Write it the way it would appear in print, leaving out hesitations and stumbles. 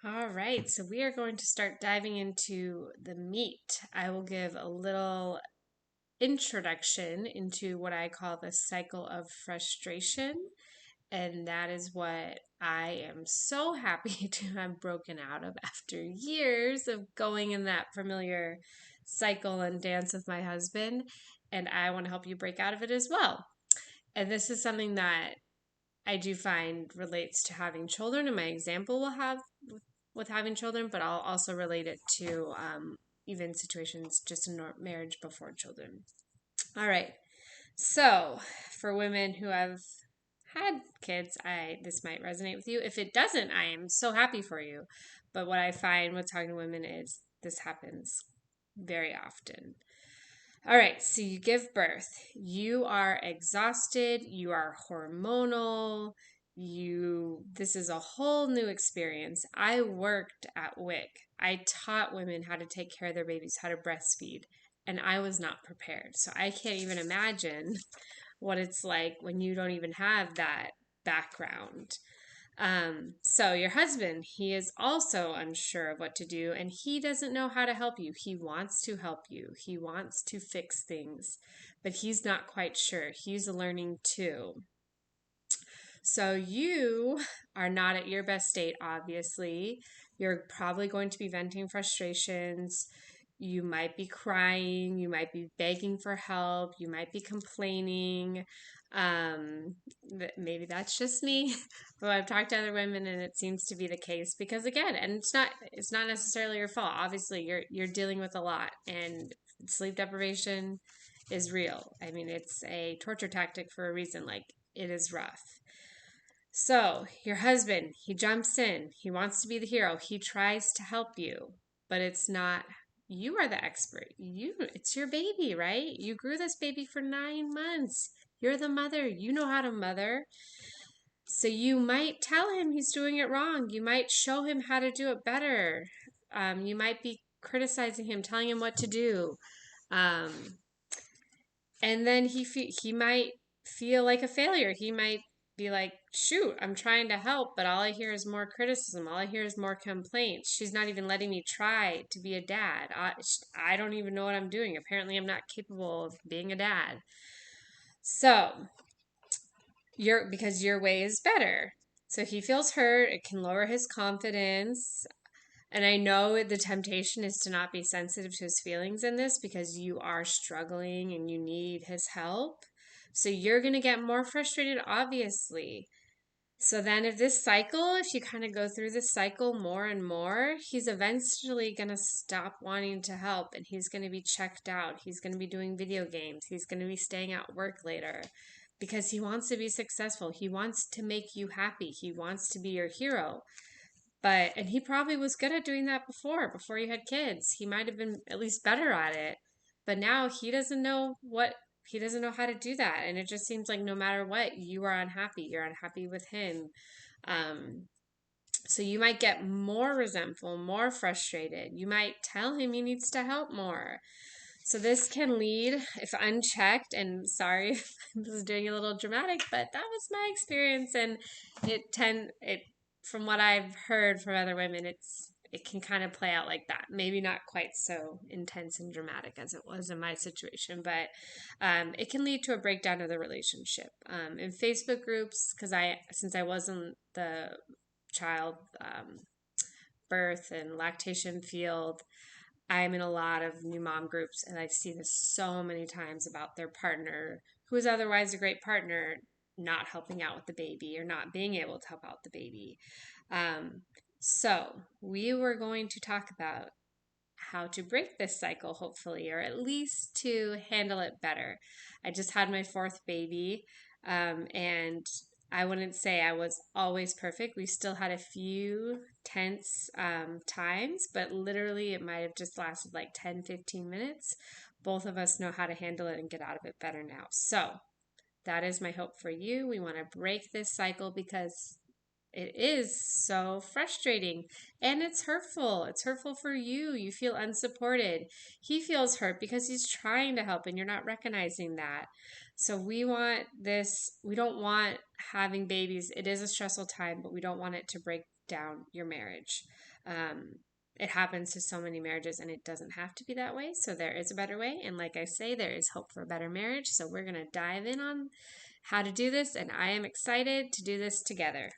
All right, so we are going to start diving into the meat. I will give a little introduction into what I call the cycle of frustration, and that is what I am so happy to have broken out of after years of going in that familiar cycle and dance with my husband. And I want to help you break out of it as well. And this is something that I do find relates to having children, and my example will have with having children, but I'll also relate it to even situations just in marriage before children. All right. So, for women who have had kids, I this might resonate with you. If it doesn't, I am so happy for you. But what I find with talking to women is this happens very often. All right, so you give birth. You are exhausted, you are hormonal, this is a whole new experience. I worked at WIC. I taught women how to take care of their babies, how to breastfeed, and I was not prepared. So I can't even imagine what it's like when you don't even have that background. So your husband, he is also unsure of what to do and he doesn't know how to help you. He wants to help you. He wants to fix things, but he's not quite sure. He's learning too. So you are not at your best state, obviously. You're probably going to be venting frustrations. You might be crying. You might be begging for help. You might be complaining. Um, Maybe that's just me, but I've talked to other women and it seems to be the case because again, and it's not necessarily your fault. Obviously, you're dealing with a lot and sleep deprivation is real. I mean, it's a torture tactic for a reason. Like it is rough. So, your husband, he jumps in. He wants to be the hero. He tries to help you, but it's not you are the expert. It's your baby, right? You grew this baby for 9 months. You're the mother. You know how to mother. So you might tell him he's doing it wrong. You might show him how to do it better. You might be criticizing him, telling him what to do. Um, and then he might feel like a failure. He might be like, "Shoot, I'm trying to help, but all I hear is more criticism. All I hear is more complaints. She's not even letting me try to be a dad. I don't even know what I'm doing. Apparently, I'm not capable of being a dad." So, because your way is better. So he feels hurt. It can lower his confidence. And I know the temptation is to not be sensitive to his feelings in this because you are struggling and you need his help. So you're going to get more frustrated, obviously. So then, if you kind of go through this cycle more and more, he's eventually going to stop wanting to help and he's going to be checked out. He's going to be doing video games. He's going to be staying at work later because he wants to be successful. He wants to make you happy. He wants to be your hero. And he probably was good at doing that before you had kids. He might have been at least better at it. But now he doesn't know how to do that. And it just seems like no matter what, you are unhappy. You're unhappy with him. Um, so you might get more resentful, more frustrated. You might tell him he needs to help more. So this can lead, if unchecked, and sorry if this is doing a little dramatic, but that was my experience, and it from what I've heard from other women, it can kind of play out like that. Maybe not quite so intense and dramatic as it was in my situation, but it can lead to a breakdown of the relationship. In Facebook groups, because since I wasn't the child birth and lactation field, I'm in a lot of new mom groups and I see this so many times about their partner, who is otherwise a great partner, not helping out with the baby or not being able to help out the baby. Um, so, we were going to talk about how to break this cycle, hopefully, or at least to handle it better. I just had my fourth baby, and I wouldn't say I was always perfect. We still had a few tense times, but literally it might have just lasted like 10, 15 minutes. Both of us know how to handle it and get out of it better now. So that is my hope for you. We want to break this cycle because it is so frustrating and it's hurtful. It's hurtful for you. You feel unsupported. He feels hurt because he's trying to help and you're not recognizing that. So we don't want having babies. It is a stressful time, but we don't want it to break down your marriage. It happens to so many marriages, and it doesn't have to be that way. So there is a better way. And like I say, there is hope for a better marriage. So we're going to dive in on how to do this, and I am excited to do this together.